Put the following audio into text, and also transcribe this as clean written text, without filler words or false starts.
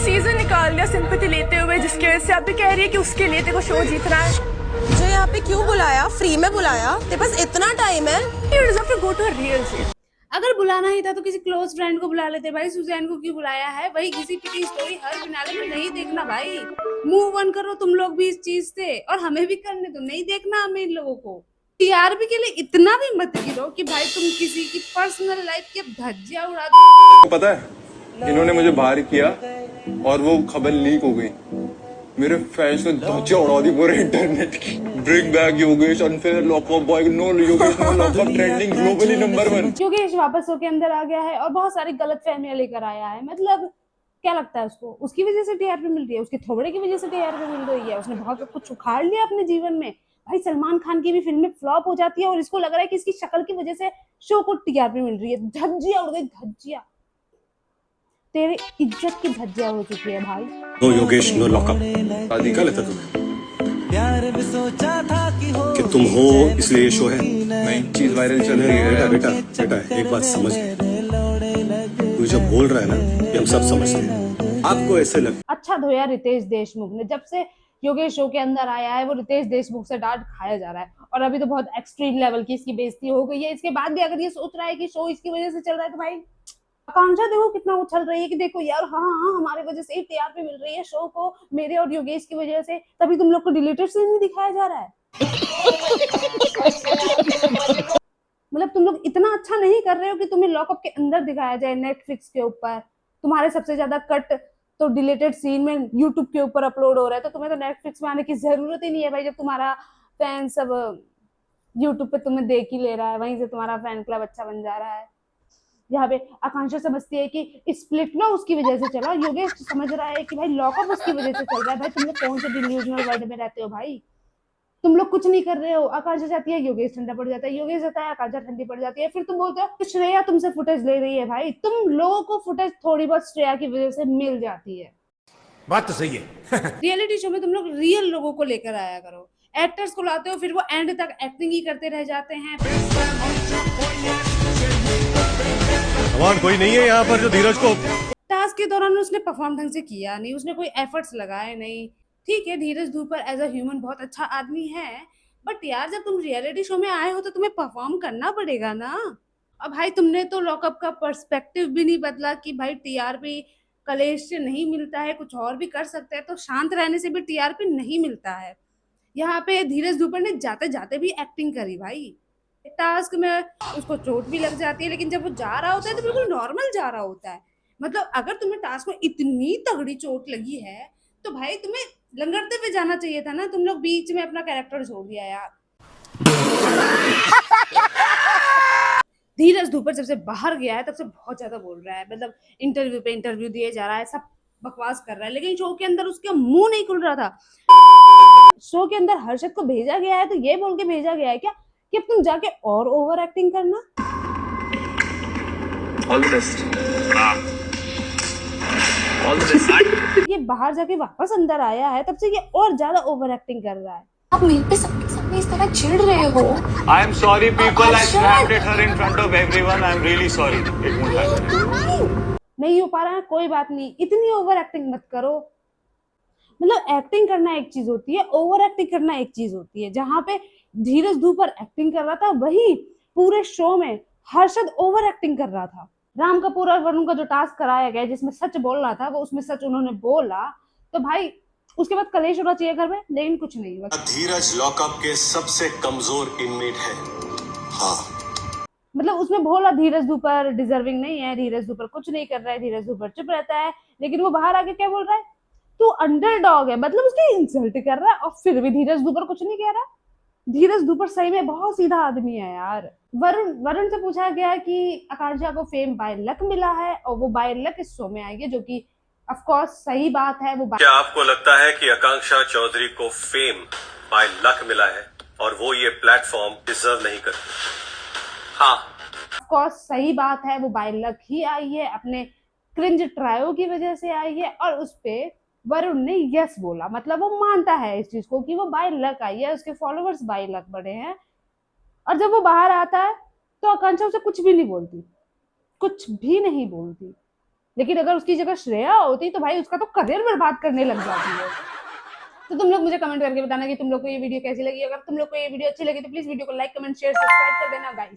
Season निकाल दिया sympathy लेते हुए, जिसकी वजह से आप भी कह रही है कि उसके लिए तेरे को शो जीतना है। मुझे यहाँ पे क्यों बुलाया? फ्री में बुलाया? तेरे पास इतना टाइम है? You deserve to go to a real jail. अगर बुलाना ही था तो किसी क्लोज फ्रेंड को बुला लेते भाई। सुजैन को क्यों बुलाया है? वही घिसी पिटी स्टोरी हर फिनाले में नहीं देखना भाई। मूव ऑन करो तुम लोग भी इस चीज से, और हमें भी करने दो। नहीं देखना हमें इन लोगों को। टीआरपी के लिए इतना भी मत गिरो कि भाई तुम किसी की पर्सनल लाइफ के धज्जियां उड़ा दो। पता है इन्होंने मुझे बाहर किया और वो खबर लीक हो गई। मेरे फैंस ने धज्जियां उड़ा दी पूरे इंटरनेट की। Bring back Yogesh, unfair lockup boy, no Yogesh no lockup, trending globally number 1। Yogesh वापस होके अंदर आ गया है और बहुत सारी गलतफहमियां लेकर आया है। मतलब क्या लगता है उसको उसकी वजह से टीआरपी मिल रही है? उसके थोबड़े की वजह से टीआरपी मिल रही है? उसने बहुत कुछ उखाड़ लिया अपने जीवन में। भाई सलमान खान की भी फिल्में फ्लॉप हो जाती है और इसको लग रहा है कि इसकी शक्ल की वजह से शो को टीआरपी मिल रही है। धज्जियां उड़ गई, धज्जियां। तेरे इज्जत की धज्जियां हो चुकी है भाई। No Yogesh no lockup. शादी का लेता तुम्हें कि तुम हो इसलिए ये शो है। नहीं, चीज वायरल चल रही है। बेटा बेटा बेटा एक बात समझ, तू जब बोल रहा है ना ये हम सब समझते हैं। आपको ऐसे लग अच्छा धोया रितेश देशमुख ने। जब से योगेश शो के अंदर आया है वो रितेश देशमुख से डांट खाया जा रहा है, और अभी तो बहुत एक्सट्रीम लेवल की इसकी बेइज्जती हो गई है। इसके बाद भी अगर ये सोच रहा है कि शो इसकी वजह से चल रहा है तो भाई आकांक्षा देखो कितना उछल रही है कि देखो यार हाँ हाँ हमारे वजह से ही टीआरपी मिल रही है शो को, मेरे और योगेश की वजह से। तभी तुम लोग को डिलीटेड सीन नहीं दिखाया जा रहा है। मतलब तुम लोग इतना अच्छा नहीं कर रहे हो कि तुम्हें लॉकअप के अंदर दिखाया जाए नेटफ्लिक्स के ऊपर। तुम्हारे सबसे ज्यादा कट तो डिलीटेड सीन में यूट्यूब के ऊपर अपलोड हो रहा है, तो तुम्हें तो नेटफ्लिक्स में आने की जरूरत ही नहीं है भाई। जब तुम्हारा फैन सब यूट्यूब पे तुम्हें देख ही ले रहा है, वहीं से तुम्हारा फैन क्लब अच्छा बन जा रहा है। यहाँ पे आकांक्षा समझती है कि स्प्लिट ना उसकी वजह से चला, योगेश समझ रहा है कि भाई लॉकअप उसकी वजह से चल रहा है। भाई तुम लोग कौन से डिल्यूजनल वर्ल्ड में रहते हो भाई? तुम लोग कुछ नहीं कर रहे हो। आकांक्षा चाहती है योगेश ठंडा पड़ जाता है, योगेश जाता है आकांक्षा ठंडी पड़ जाती है। फिर तुम बोलते हो श्रेया तुमसे फुटेज ले रही है। भाई तुम लोगों को फुटेज थोड़ी बहुत श्रेया की वजह से मिल जाती है। बात तो सही है। रियलिटी शो में तुम लोग रियल लोगों को लेकर आया करो। एक्टर्स को लाते हो फिर वो एंड तक एक्टिंग ही करते रह जाते हैं। कोई नहीं है यहाँ पर जो धीरज को टास्क के दौरान उसने परफॉर्म ढंग से किया नहीं, उसने कोई एफर्ट्स लगाए नहीं। ठीक है धीरज धूपर एज अ ह्यूमन बहुत अच्छा आदमी है, बट यार जब तुम रियलिटी शो में आए हो तो तुम्हें परफॉर्म करना पड़ेगा ना। अब भाई तुमने तो लॉकअप का पर्सपेक्टिव भी नहीं बदला कि भाई टीआरपी कलेश से नहीं मिलता है, कुछ और भी कर सकते हैं। तो शांत रहने से भी टीआरपी नहीं मिलता है। यहाँ पे धीरज धूपर ने जाते जाते भी एक्टिंग करी भाई। टास्क में उसको चोट भी लग जाती है, लेकिन जब वो जा रहा होता है तो बिल्कुल नॉर्मल जा रहा होता है। मतलब अगर तुम्हें टास्क में इतनी तगड़ी चोट लगी है तो भाई तुम्हें लंगड़ते हुए जाना चाहिए था ना। तुम लोग बीच में अपना कैरेक्टर छोड़ दिया यार। धीरज धूपर जब से बाहर गया है तब से बहुत ज्यादा बोल रहा है। मतलब इंटरव्यू पे इंटरव्यू दिए जा रहा है, सब बकवास कर रहा है, लेकिन शो के अंदर उसका मुंह नहीं खुल रहा था। शो के अंदर हर्षद को भेजा गया है तो ये बोल के भेजा गया है क्या कि अब तुम जाके और ओवर एक्टिंग करना। All the best. ये बाहर जाके वापस अंदर आया है तब से ये और ज्यादा ओवर एक्टिंग कर रहा है। आप मेरे पे सबके सामने इस तरह चिढ़ रहे हो। I am sorry people, I snapped at her in front of everyone. I am really sorry. It won't happen. नहीं हो पा रहा है कोई बात नहीं, इतनी ओवर एक्टिंग मत करो। मतलब एक्टिंग करना एक चीज होती है, ओवर एक्टिंग करना एक चीज होती है। जहां पे धीरज धूपर एक्टिंग कर रहा था वही पूरे शो में हर्षद ओवर एक्टिंग कर रहा था। राम कपूर और वरुण का जो टास्क कराया गया जिसमें सच बोलना था वो उसमें सच उन्होंने बोला, तो भाई उसके बाद कलेश होना चाहिए घर में, लेकिन कुछ नहीं हुआ। धीरज लॉकअप के सबसे कमजोर इनमेट है। हाँ मतलब उसमें बोला धीरज धूपर डिजर्विंग नहीं है, धीरज धूपर कुछ नहीं कर रहा है, धीरज धूपर चुप रहता है। लेकिन वो बाहर आके क्या बोल रहा है, तू अंडरडॉग है। मतलब उसकी इंसल्ट कर रहा है और फिर भी धीरज धूपर कुछ नहीं कह रहा। धीरज धूपर सही में बहुत सीधा आदमी है यार। वरुण से पूछा गया कि आकांक्षा को फेम बाय लक मिला है और वो बाय लक इस शो में आएगी, जो कि ऑफ कोर्स सही बात है। वो क्या आपको लगता है कि आकांक्षा चौधरी को फेम बाय लक मिला है और वो ये प्लेटफॉर्म डिजर्व नहीं करती? हाँ ऑफ कोर्स सही बात है, वो बाय लक ही आई है, अपने क्रिंज ट्रायो की वजह से आई है। और उस पे वरुण ने यस बोला, मतलब वो मानता है इस चीज को कि वो बाय लक आई है, उसके फॉलोअर्स बाय लक बढ़े हैं। और जब वो बाहर आता है तो आकांक्षा उसे कुछ भी नहीं बोलती, कुछ भी नहीं बोलती। लेकिन अगर उसकी जगह श्रेया होती तो भाई उसका तो करियर बर्बाद करने लग जाती है। तो तुम लोग मुझे कमेंट करके बताना कि तुम लोग को ये वीडियो कैसी लगी। अगर तुम लोग को ये वीडियो अच्छी लगी तो प्लीज वीडियो को लाइक, कमेंट, शेयर, सब्सक्राइब कर देना गाइस।